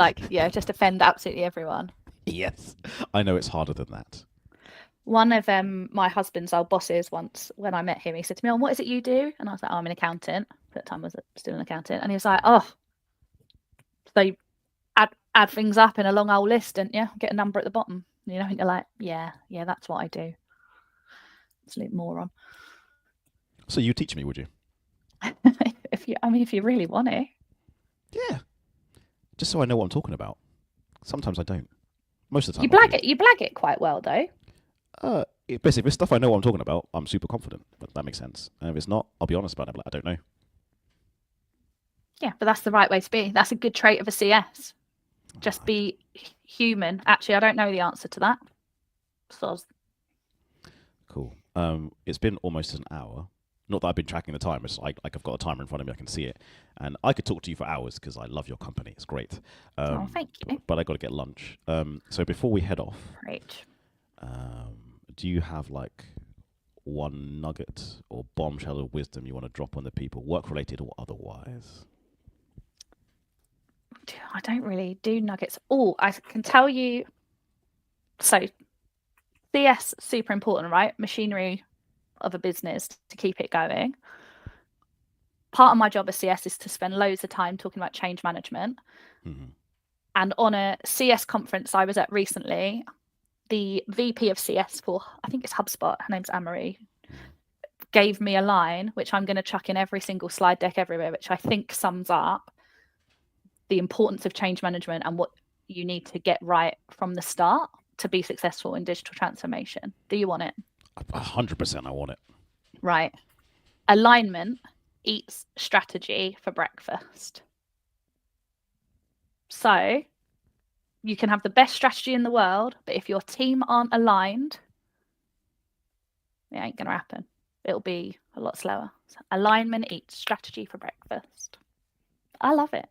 just offend absolutely everyone. Yes, I know it's harder than that. One of my husband's old bosses once, when I met him, he said to me, what is it you do? And I was like, I'm an accountant. At the time I was still an accountant. And he was like, so you add things up in a long old list and get a number at the bottom. And you're like, yeah, that's what I do. Absolute moron. So you teach me, would you? if you really want to. Yeah. Just so I know what I'm talking about. Sometimes I don't. Most of the time. You blag it quite well though. Basically, if it's stuff I know what I'm talking about, I'm super confident. But that makes sense. And if it's not, I'll be honest about it. I don't know. Yeah, but that's the right way to be. That's a good trait of a CS. Just be human. Actually, I don't know the answer to that. Soz. Cool. It's been almost an hour. Not that I've been tracking the time. It's like I've got a timer in front of me. I can see it, and I could talk to you for hours because I love your company. It's great. Oh, thank you. But I got to get lunch. So before we head off, Great. do you have like one nugget or bombshell of wisdom you want to drop on the people, work related or otherwise? I don't really do nuggets. Oh, I can tell you. So, CS super important, right? Machinery of a business to keep it going. Part of my job as CS is to spend loads of time talking about change management. Mm-hmm. And on a CS conference I was at recently, the VP of CS for, I think it's HubSpot, her name's Anne-Marie, gave me a line, which I'm going to chuck in every single slide deck everywhere, which I think sums up the importance of change management and what you need to get right from the start to be successful in digital transformation. Do you want it? 100% I want it. Right. Alignment eats strategy for breakfast. So you can have the best strategy in the world, but if your team aren't aligned, it ain't going to happen. It'll be a lot slower. So alignment eats strategy for breakfast. I love it.